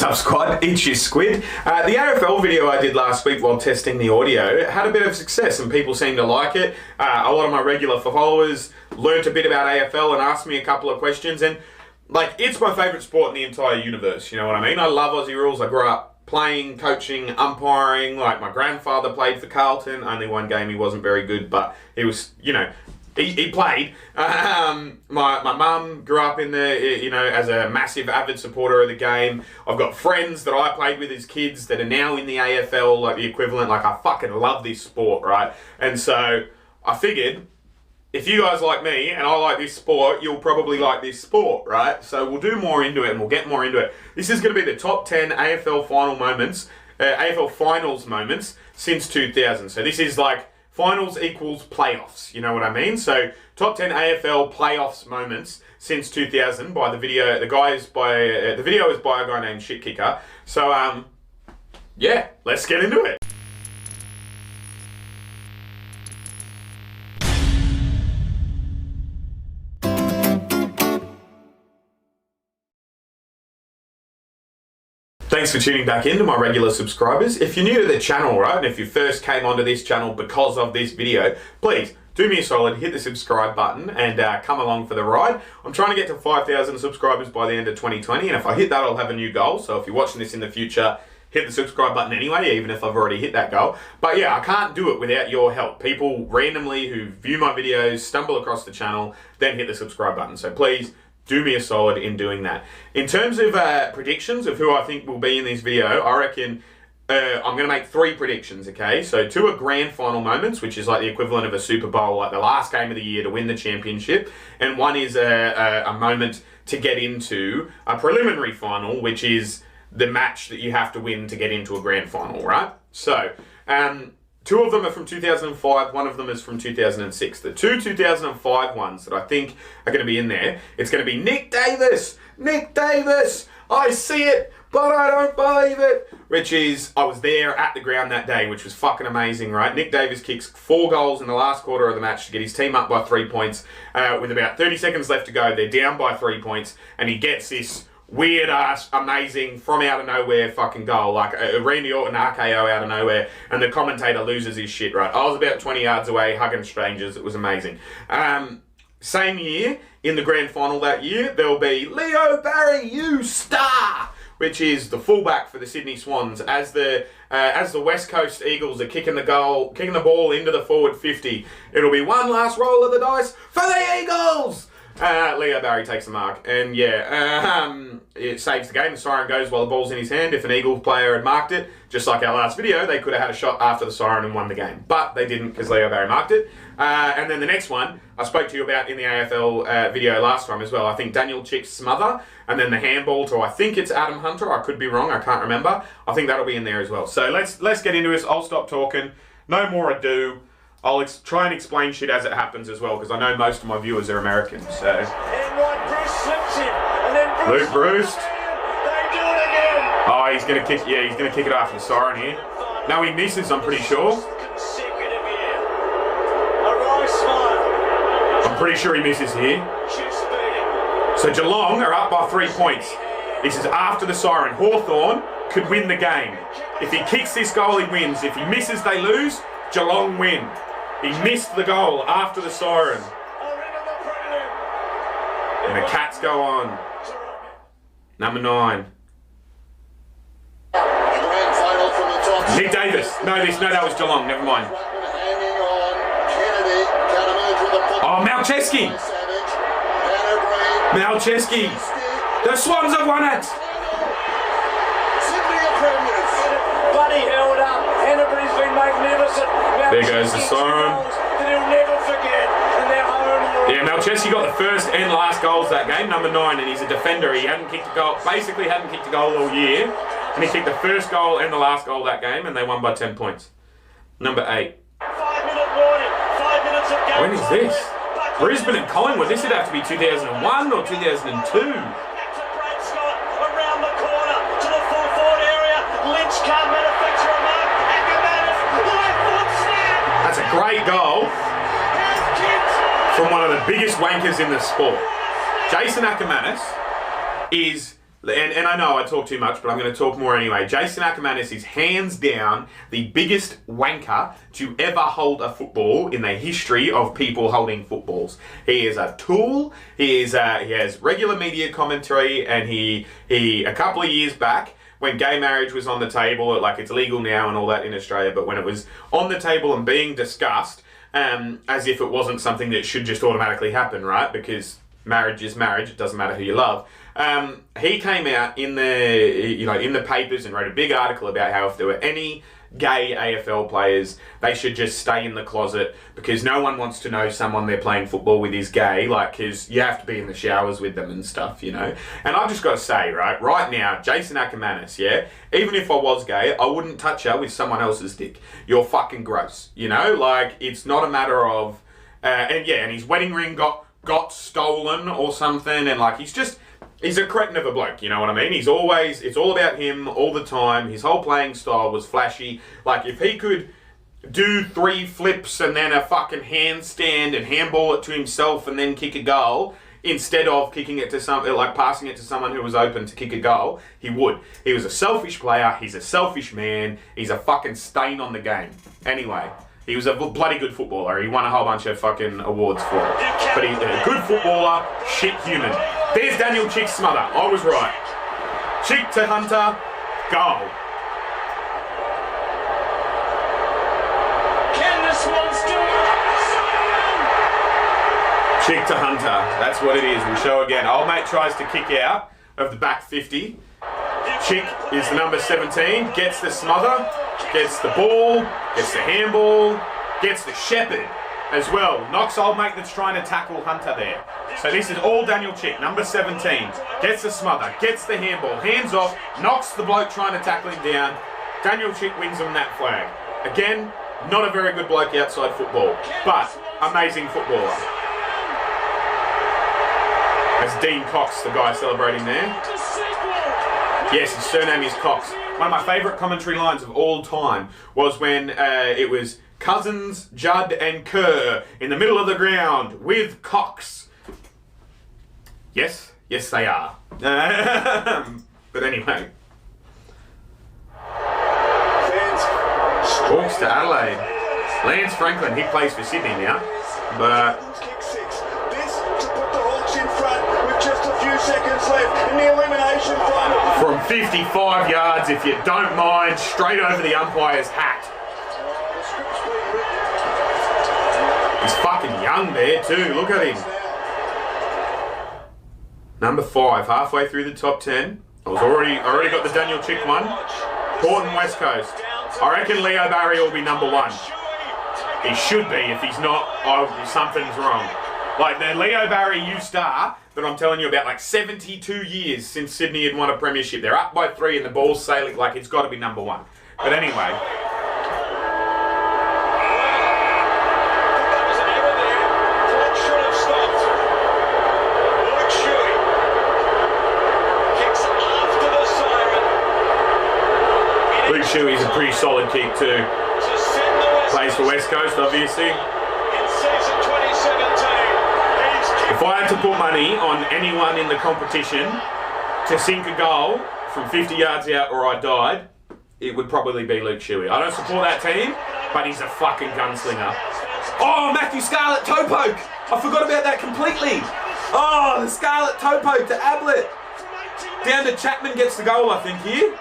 What's up, squad? It's your Squid. The AFL video I did last week while testing the audio had a bit of success and people seemed to like it. A lot of my regular followers learnt a bit about AFL and asked me a couple of questions, and like, it's my favourite sport in the entire universe, you know what I mean? I love Aussie rules. I grew up playing, coaching, umpiring. Like, my grandfather played for Carlton. Only one game he wasn't very good, but he was, you know, he played. My mum grew up in the, you know, as a massive avid supporter of the game. I've got friends that I played with as kids that are now in the AFL, like the equivalent. Like, I fucking love this sport, right? And so I figured, if you guys like me and I like this sport, you'll probably like this sport, right? So we'll do more into it and we'll get more into it. This is going to be the top 10 AFL final moments, AFL finals moments since 2000. So this is like finals equals playoffs, you know what I mean? So top 10 AFL playoffs moments since 2000 by the video. The video is by a guy named Shit Kicker. So yeah, let's get into it. Thanks for tuning back in to my regular subscribers. If you're new to the channel, right, and if you first came onto this channel because of this video, please do me a solid, hit the subscribe button and come along for the ride. I'm trying to get to 5,000 subscribers by the end of 2020, and if I hit that, I'll have a new goal. So if you're watching this in the future, hit the subscribe button anyway, even if I've already hit that goal. But yeah, I can't do it without your help. People randomly who view my videos, stumble across the channel, then hit the subscribe button. So please, do me a solid in doing that. In terms of predictions of who I think will be in this video, I reckon I'm going to make 3 predictions, okay? So 2 are grand final moments, which is like the equivalent of a Super Bowl, like the last game of the year to win the championship. And 1 is a moment to get into a preliminary final, which is the match that you have to win to get into a grand final, right? So 2 of them are from 2005, 1 of them is from 2006. The 2 2005 ones that I think are going to be in there, it's going to be Nick Davis! Nick Davis! I see it, but I don't believe it! Which is, I was there at the ground that day, which was fucking amazing, right? Nick Davis kicks 4 goals in the last quarter of the match to get his team up by 3 points. With about 30 seconds left to go, they're down by 3 points, and he gets this weird ass, amazing, from out of nowhere fucking goal, like a Randy Orton RKO out of nowhere, and the commentator loses his shit, right? I was about 20 yards away, hugging strangers. It was amazing. Same year, in the grand final that year, there'll be Leo Barry, you star, which is the fullback for the Sydney Swans, as the West Coast Eagles are kicking the ball into the forward 50. It'll be one last roll of the dice for the Eagles! Leo Barry takes the mark, and yeah, it saves the game. The siren goes while the ball's in his hand. If an Eagles player had marked it, just like our last video, they could have had a shot after the siren and won the game. But they didn't, because Leo Barry marked it. And then the next one, I spoke to you about in the AFL video last time as well. I think Daniel Chick's smother, and then the handball to, I think it's Adam Hunter. I could be wrong, I can't remember. I think that'll be in there as well. So let's get into this. I'll stop talking. No more ado. I'll try and explain shit as it happens as well, because I know most of my viewers are American, so. And like Bruce slips it, and then Bruce. Luke Bruce. They do it again. Oh, he's gonna kick. Yeah, he's gonna kick it after the siren here. No, he misses. I'm pretty sure. Consecutive year. A wry smile. I'm pretty sure he misses here. Cheers, So Geelong are up by 3 points. This is after the siren. Hawthorn could win the game. If he kicks this goal, he wins. If he misses, they lose. Geelong win. He missed the goal after the siren. And the Cats go on. Number 9. Nick Davis. No, that was Geelong. Never mind. Oh, Malcheski. Malcheski. The Swans have won it. Buddy held up. Henneberry's been magnificent. There goes the siren. That he'll never forget. And they're home. Yeah, Malcheski got the first and last goals that game, number 9, and he's a defender. He hadn't kicked a goal, basically hadn't kicked a goal all year, and he kicked the first goal and the last goal that game, and they won by 10 points. Number 8. 5-minute warning. 5 minutes of game. When is this? Brisbane and Collingwood. This would have to be 2001 or 2002. That's a great goal from one of the biggest wankers in the sport. Jason Ackermanis is and I know I talk too much, but I'm going to talk more anyway. Jason Ackermanis is hands down the biggest wanker to ever hold a football in the history of people holding footballs. He is a tool. He has regular media commentary, and he a couple of years back, when gay marriage was on the table, like it's legal now and all that in Australia, but when it was on the table and being discussed, as if it wasn't something that should just automatically happen, right? Because marriage is marriage, it doesn't matter who you love. He came out in the papers and wrote a big article about how if there were any gay AFL players, they should just stay in the closet because no one wants to know someone they're playing football with is gay, like, because you have to be in the showers with them and stuff, you know. And I've just got to say, right now, Jason Ackermanis, yeah, even if I was gay, I wouldn't touch her with someone else's dick. You're fucking gross, you know. Like, it's not a matter of, and his wedding ring got stolen or something, and like he's a cretin of a bloke, you know what I mean? It's all about him all the time. His whole playing style was flashy. Like, if he could do 3 flips and then a fucking handstand and handball it to himself and then kick a goal, instead of kicking it to passing it to someone who was open to kick a goal, he would. He was a selfish player. He's a selfish man. He's a fucking stain on the game. Anyway, he was a bloody good footballer. He won a whole bunch of fucking awards for it. But he's a good footballer, shit human. There's Daniel Chick's smother. I was right. Chick to Hunter, goal. Can this one still? Chick to Hunter. That's what it is. We'll show again. Old mate tries to kick out of the back 50. Chick is the number 17. Gets the smother. Gets the ball. Gets the handball. Gets the shepherd as well. Knocks old mate that's trying to tackle Hunter there. So this is all Daniel Chick, number 17. Gets the smother. Gets the handball. Hands off. Knocks the bloke trying to tackle him down. Daniel Chick wins him that flag. Again, not a very good bloke outside football, but amazing footballer. That's Dean Cox, the guy celebrating there. Yes, his surname is Cox. One of my favourite commentary lines of all time was when it was Cousins, Judd and Kerr in the middle of the ground with Cox. Yes, they are. But anyway. Walks to Adelaide. Lance Franklin, he plays for Sydney now. But Seconds left in the elimination final. From 55 yards, if you don't mind, straight over the umpire's hat. He's fucking young there too, look at him. Number 5, halfway through the top 10. I already got the Daniel Chick one. Port and West Coast. I reckon Leo Barry will be number 1. He should be. If he's not, something's wrong. Like the Leo Barry U-Star that I'm telling you about, like 72 years since Sydney had won a premiership. They're up by 3 and the ball's sailing, like it's got to be number 1. But anyway. That was an error there. Clock should have stopped. Luke Shuey kicks after the siren. Luke Shuey's a pretty solid kick too. Plays for West Coast, obviously. In season 2017. If I had to put money on anyone in the competition to sink a goal from 50 yards out or I died, it would probably be Luke Shuey. I don't support that team, but he's a fucking gunslinger. Oh, Matthew Scarlett toe poke! I forgot about that completely. Oh, the Scarlett toe poke to Ablett. Down to Chapman gets the goal, I think, here.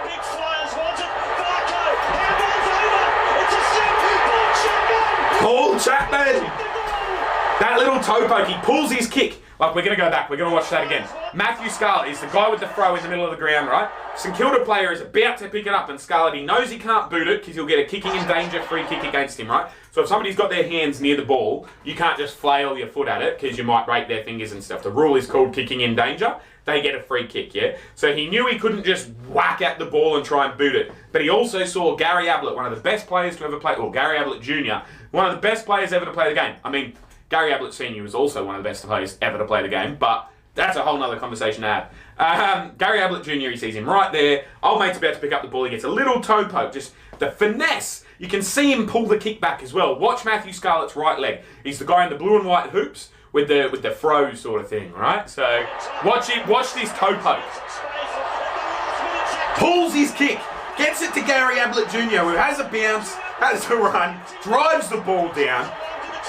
Big Flyers want it. Barco. Handball's over. It's a Paul Chapman. Paul Chapman! That little toe poke, he pulls his kick. Like, we're going to go back. We're going to watch that again. Matthew Scarlett is the guy with the throw in the middle of the ground, right? St Kilda player is about to pick it up, and Scarlett, he knows he can't boot it because he'll get a kicking in danger free kick against him, right? So if somebody's got their hands near the ball, you can't just flail your foot at it because you might break their fingers and stuff. The rule is called kicking in danger. They get a free kick, yeah? So he knew he couldn't just whack at the ball and try and boot it. But he also saw Gary Ablett, one of the best players to ever play, or Gary Ablett Jr., one of the best players ever to play the game. I mean, Gary Ablett Sr. was also one of the best players ever to play the game, but that's a whole nother conversation to have. Gary Ablett Jr., he sees him right there. Old mate's about to pick up the ball. He gets a little toe poke, just the finesse. You can see him pull the kick back as well. Watch Matthew Scarlett's right leg. He's the guy in the blue and white hoops with the throw sort of thing, right? So watch this toe poke. Pulls his kick, gets it to Gary Ablett Jr., who has a bounce, has a run, drives the ball down.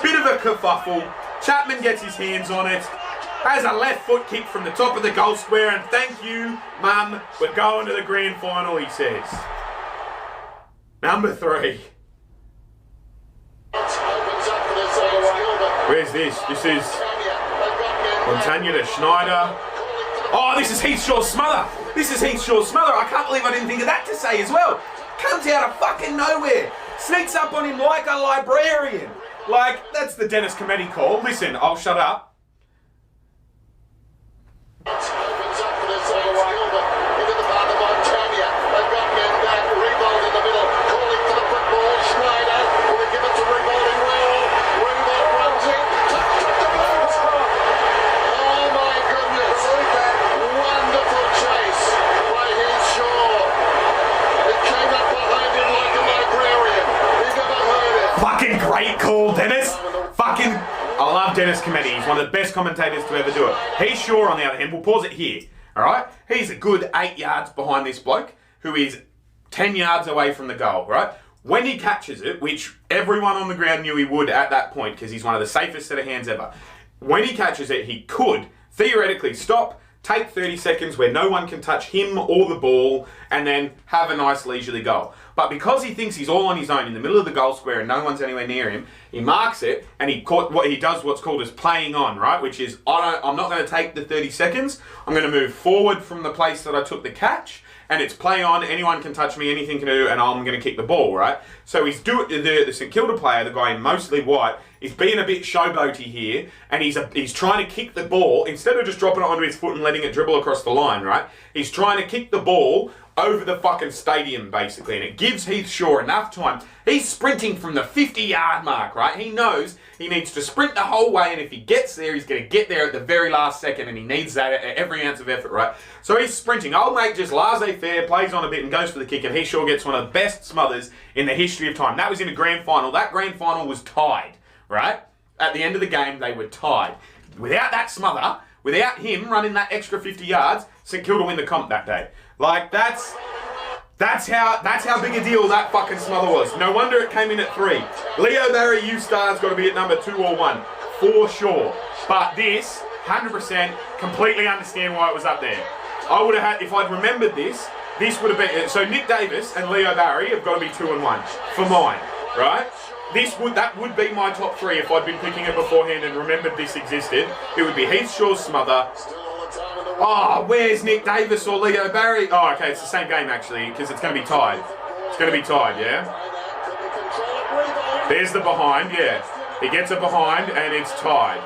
Bit of a kerfuffle. Chapman gets his hands on it. Has a left foot kick from the top of the goal square, and thank you, Mum, we're going to the grand final, he says. Number 3. Where's this? This is Montagna to Schneider. Oh, this is Heath Shaw's smother. This is Heath Shaw's smother. I can't believe I didn't think of that to say as well. Comes out of fucking nowhere. Sneaks up on him like a librarian. Like, that's the Dennis Cometti call. Listen, I'll shut up. Great call, Dennis. I love Dennis Cometti. He's one of the best commentators to ever do it. Heath Shaw, on the other hand, we'll pause it here, all right? He's a good 8 yards behind this bloke, who is 10 yards away from the goal, right? When he catches it, which everyone on the ground knew he would at that point, because he's one of the safest set of hands ever, when he catches it, he could theoretically stop, take 30 seconds where no one can touch him or the ball, and then have a nice leisurely goal. But because he thinks he's all on his own in the middle of the goal square and no one's anywhere near him, he marks it and he does what's called as playing on, right? Which is, I'm not going to take the 30 seconds. I'm going to move forward from the place that I took the catch, and it's play on. Anyone can touch me, anything can do, and I'm going to kick the ball, right? So the St Kilda player, the guy in mostly white, is being a bit showboaty here, and he's trying to kick the ball instead of just dropping it onto his foot and letting it dribble across the line, right? He's trying to kick the ball over the fucking stadium, basically, and it gives Heath Shaw enough time. He's sprinting from the 50-yard mark, right? He knows he needs to sprint the whole way, and if he gets there, he's going to get there at the very last second, and he needs that at every ounce of effort, right? So he's sprinting. Old mate just laissez-faire, plays on a bit and goes for the kick, and Heath Shaw gets one of the best smothers in the history of time. That was in a grand final. That grand final was tied, right? At the end of the game, they were tied. Without that smother, without him running that extra 50 yards, St Kilda win the comp that day. Like, that's how big a deal that fucking smother was. No wonder it came in at 3. Leo Barry, you star's got to be at number 2 or 1, for sure. But this, 100%, completely understand why it was up there. I would have had, if I'd remembered this would have been, so Nick Davis and Leo Barry have got to be 2 and 1 for mine, right? That would be my top 3 if I'd been picking it beforehand and remembered this existed. It would be Heath Shaw's smother. Oh, where's Nick Davis or Leo Barry? Oh, okay, it's the same game actually, because it's going to be tied. It's going to be tied, yeah? There's the behind, yeah. He gets it behind and it's tied.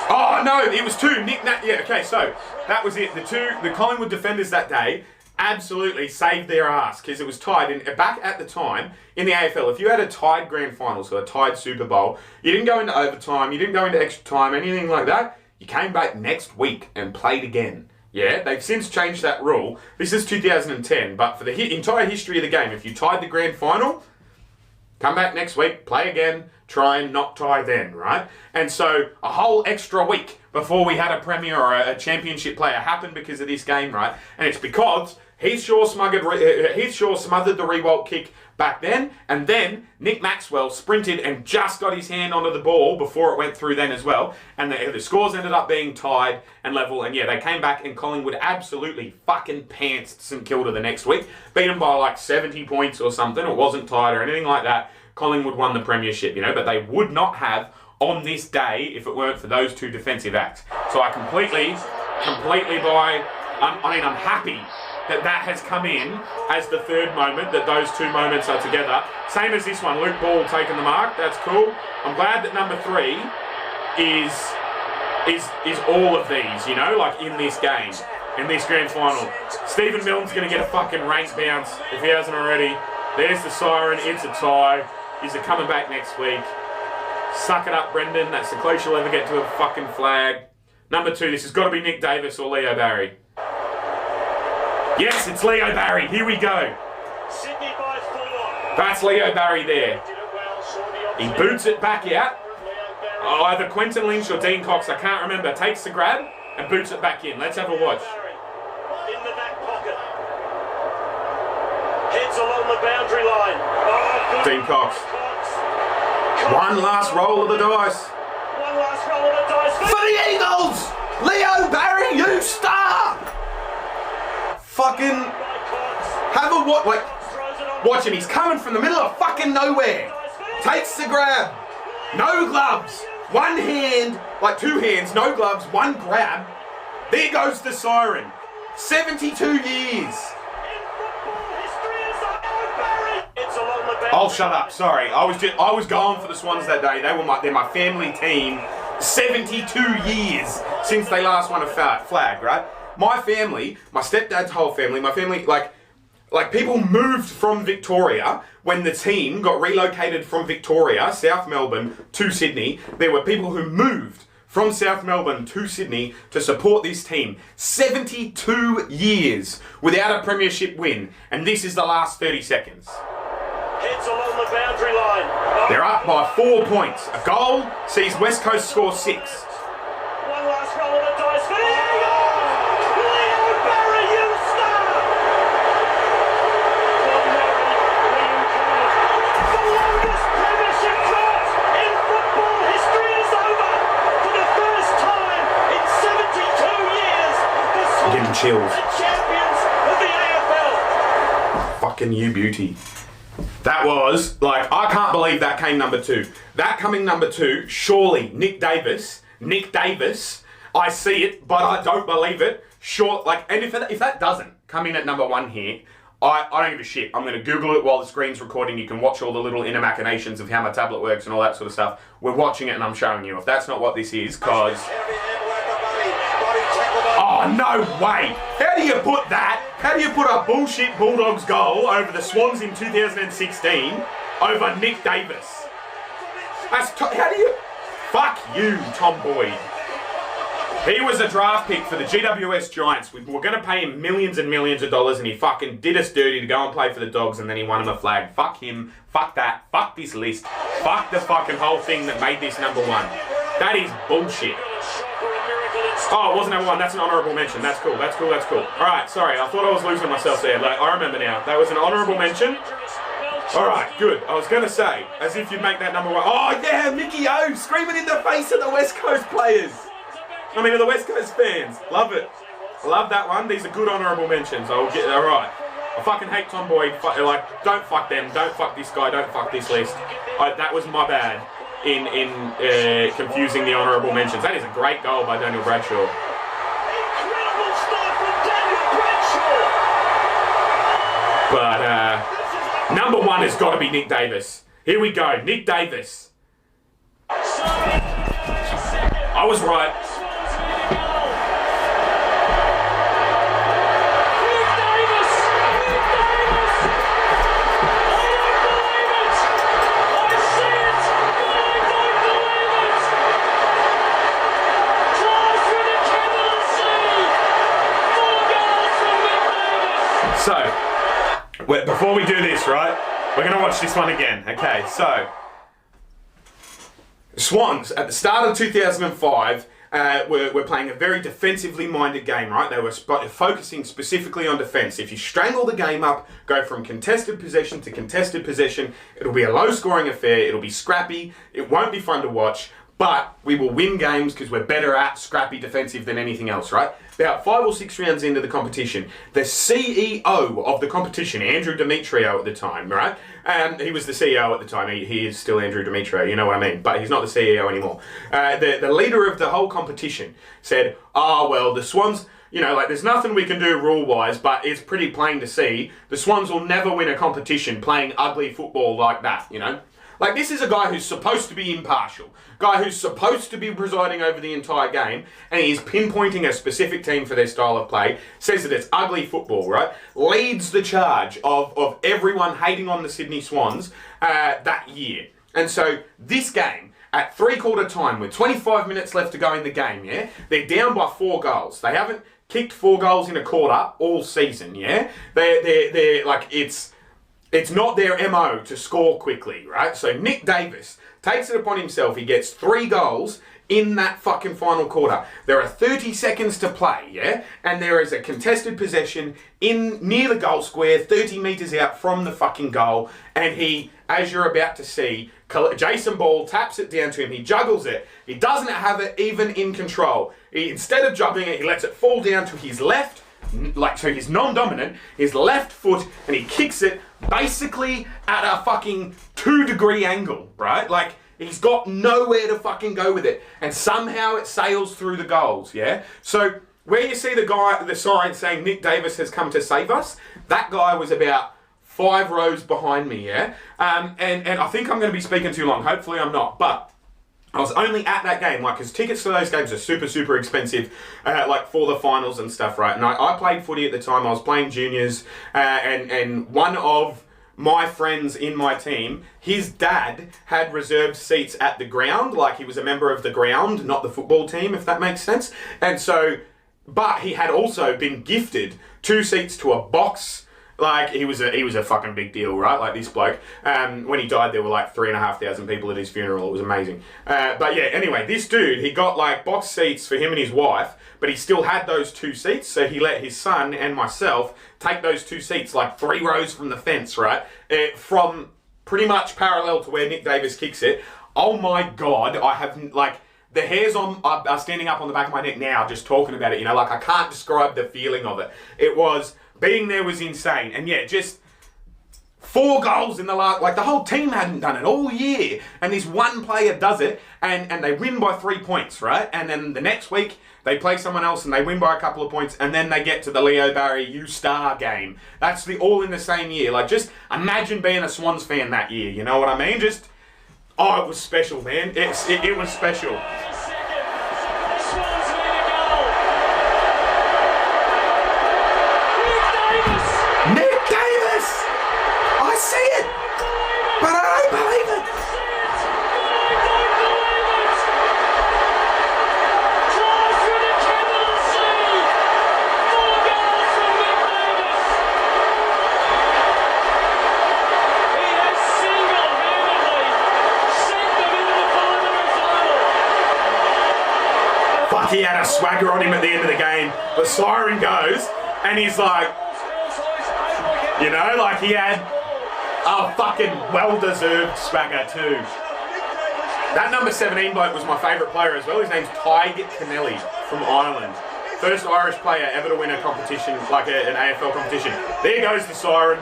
Oh, no, it was 2. Yeah, okay, so that was it. The Collingwood defenders that day absolutely saved their ass because it was tied. And back at the time, in the AFL, if you had a tied grand final, so a tied Super Bowl, you didn't go into overtime, you didn't go into extra time, anything like that. You came back next week and played again. Yeah, they've since changed that rule. This is 2010, but for the entire history of the game, if you tied the grand final, come back next week, play again, try and not tie then, right? And so a whole extra week before we had a premier or a championship player happen because of this game, right? And it's because Heath Shaw smothered the Rewalt kick back then, and then Nick Maxwell sprinted and just got his hand onto the ball before it went through then as well, and the scores ended up being tied and level, and yeah, they came back and Collingwood absolutely fucking pantsed St Kilda the next week, beat them by like 70 points or something. It wasn't tied or anything like that. Collingwood won the premiership, you know, but they would not have on this day if it weren't for those 2 defensive acts. So I completely buy, I'm happy that has come in as the 3rd moment, that those 2 moments are together. Same as this one, Luke Ball taking the mark, that's cool. I'm glad that number 3 is all of these, you know, like in this game, in this grand final. Stephen Milton's going to get a fucking rank bounce if he hasn't already. There's the siren, it's a tie. He's coming back next week. Suck it up, Brendan, that's the closest you'll ever get to a fucking flag. Number 2, this has got to be Nick Davis or Leo Barry. Yes, it's Leo Barry. Here we go. Sydney by 4. That's Leo Barry there. He boots it back out. Oh, either Quentin Lynch or Dean Cox, I can't remember, takes the grab and boots it back in. Let's have a watch. In the back pocket. Heads along the boundary line. Oh, Dean Cox. One last roll of the dice. One last roll of the dice. For the Eagles! Leo Barry, you star! Fucking have a what? Like, watch him. He's coming from the middle of fucking nowhere. Takes the grab. No gloves. One hand, like two hands, no gloves, one grab. There goes the siren. 72 years. Oh, shut up. Sorry. I was going for the Swans that day. They're my family team. 72 years since they last won a flag, right? My family, my stepdad's whole family, my family, like people moved from Victoria when the team got relocated from Victoria, South Melbourne, to Sydney. There were people who moved from South Melbourne to Sydney to support this team. 72 years without a premiership win, and this is the last 30 seconds. Heads along the boundary line. They're up by 4 points. A goal sees West Coast score 6. One last roll of the dice for the Eagles! Leo Barry, you star! John Murray, Liam Connor. The longest premiership drought in football history is over! For the first time in 72 years, the Swans Getting chills. are champions of the AFL! Fucking you beauty. That was, like, I can't believe that came number 2. That coming number 2, surely Nick Davis, I see it, but I don't believe it. Sure, like, and if that doesn't come in at number 1 here, I don't give a shit. I'm going to Google it while the screen's recording. You can watch all the little inner machinations of how my tablet works and all that sort of stuff. We're watching it and I'm showing you. If that's not what this is, because... Oh, no way! How do you put that? How do you put a bullshit Bulldogs goal over the Swans in 2016 over Nick Davis? How do you... Fuck you, Tom Boyd. He was a draft pick for the GWS Giants. We were going to pay him millions and millions of dollars, and he fucking did us dirty to go and play for the Dogs, and then he won him a flag. Fuck him. Fuck that. Fuck this list. Fuck the fucking whole thing that made this number 1. That is bullshit. Oh, it wasn't number 1. That's an honourable mention. That's cool. Alright, sorry. I thought I was losing myself there. Like, I remember now. That was an honourable mention. Alright, good. I was going to say, as if you'd make that number 1. Oh, yeah, Mickey O screaming in the face of the West Coast players. I mean, of the West Coast fans. Love it. Love that one. These are good honourable mentions. I'll get alright. I fucking hate Tom Boyd. Like, don't fuck them. Don't fuck this guy. Don't fuck this list. That was my bad in confusing the honourable mentions. That is a great goal by Daniel Bradshaw. Incredible start from Daniel Bradshaw! But number 1 has got to be Nick Davis. Here we go. Nick Davis. I was right. So, before we do this, right, we're going to watch this one again. Okay, so, Swans, at the start of 2005, were playing a very defensively minded game, right? They were focusing specifically on defence. If you strangle the game up, go from contested possession to contested possession, it'll be a low-scoring affair, it'll be scrappy, it won't be fun to watch, but we will win games because we're better at scrappy defensive than anything else, right? About 5 or 6 rounds into the competition, the CEO of the competition, Andrew Demetrio at the time, right? He was the CEO at the time. He is still Andrew Demetrio, you know what I mean? But he's not the CEO anymore. The leader of the whole competition said, well, the Swans, you know, like there's nothing we can do rule-wise, but it's pretty plain to see the Swans will never win a competition playing ugly football like that, you know? Like, this is a guy who's supposed to be impartial, guy who's supposed to be presiding over the entire game, and he's pinpointing a specific team for their style of play, says that it's ugly football, right? Leads the charge of everyone hating on the Sydney Swans that year. And so, this game, at three-quarter time, with 25 minutes left to go in the game, yeah? They're down by 4 goals. They haven't kicked 4 goals in a quarter all season, yeah? They're like, it's not their MO to score quickly, right? So Nick Davis takes it upon himself. He gets 3 goals in that fucking final quarter. There are 30 seconds to play, yeah? And there is a contested possession near the goal square, 30 metres out from the fucking goal. And he, as you're about to see, Jason Ball taps it down to him. He juggles it. He doesn't have it even in control. Instead of juggling it, he lets it fall down to his left, so he's non-dominant, his left foot, and he kicks it basically at a fucking 2-degree angle, right? Like, he's got nowhere to fucking go with it. And somehow it sails through the goals, yeah? So, where you see the sign saying Nick Davis has come to save us, that guy was about 5 rows behind me, yeah? And I think I'm going to be speaking too long. Hopefully I'm not. But I was only at that game, like, because tickets to those games are super, super expensive, like, for the finals and stuff, right? And I played footy at the time. I was playing juniors, and one of my friends in my team, his dad had reserved seats at the ground, like he was a member of the ground, not the football team, if that makes sense. And so, but he had also been gifted 2 seats to a box. Like, he was a fucking big deal, right? Like, this bloke. When he died, there were like 3,500 people at his funeral. It was amazing. But yeah, anyway, this dude, he got like box seats for him and his wife, but he still had those 2 seats, so he let his son and myself take those 2 seats like 3 rows from the fence, right? From pretty much parallel to where Nick Davis kicks it. Oh my God, I have, like, the hairs are standing up on the back of my neck now just talking about it, you know? Like, I can't describe the feeling of it. Being there was insane. And yeah, just 4 goals in the last, like, the whole team hadn't done it all year. And this one player does it, and they win by 3 points, right? And then the next week, they play someone else and they win by a couple of points, and then they get to the Leo Barry U-Star game. That's all in the same year. Like, just imagine being a Swans fan that year, you know what I mean? Just, oh, it was special, man. It was special. He had a swagger on him at the end of the game. The siren goes, and he's like, you know, like he had a fucking well-deserved swagger too. That number 17 bloke was my favourite player as well. His name's Tyg Kennelly from Ireland. First Irish player ever to win a competition, like an AFL competition. There goes the siren.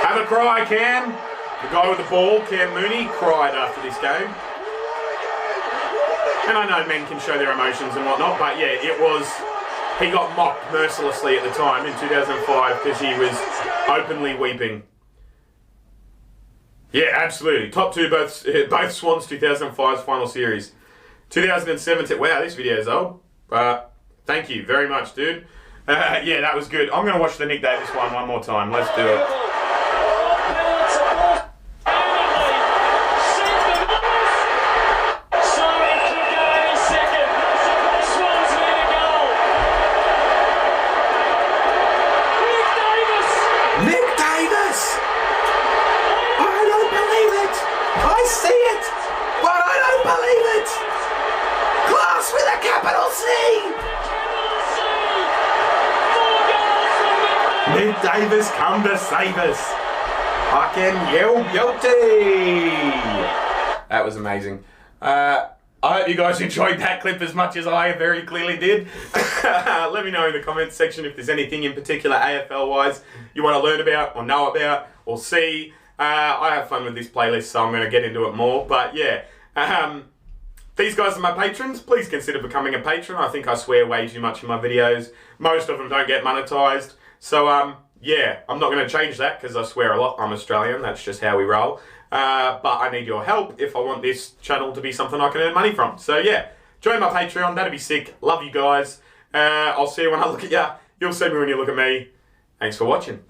Have a cry, Cam. The guy with the ball, Cam Mooney, cried after this game. And I know men can show their emotions and whatnot, but yeah, he got mocked mercilessly at the time in 2005 because he was openly weeping. Yeah, absolutely. Top 2, both Swans 2005's final series. 2017, wow, this video is old. Thank you very much, dude. Yeah, that was good. I'm going to watch the Nick Davis one more time. Let's do it. Nick Davis come to save us. Fucking Yelty. That was amazing. I hope you guys enjoyed that clip as much as I very clearly did. Let me know in the comments section if there's anything in particular AFL-wise you want to learn about or know about or see. I have fun with this playlist, so I'm going to get into it more. But yeah, these guys are my patrons. Please consider becoming a patron. I think I swear way too much in my videos. Most of them don't get monetized. So, yeah, I'm not going to change that because I swear a lot. I'm Australian. That's just how we roll. But I need your help if I want this channel to be something I can earn money from. So, yeah, join my Patreon. That'd be sick. Love you guys. I'll see you when I look at you. You'll see me when you look at me. Thanks for watching.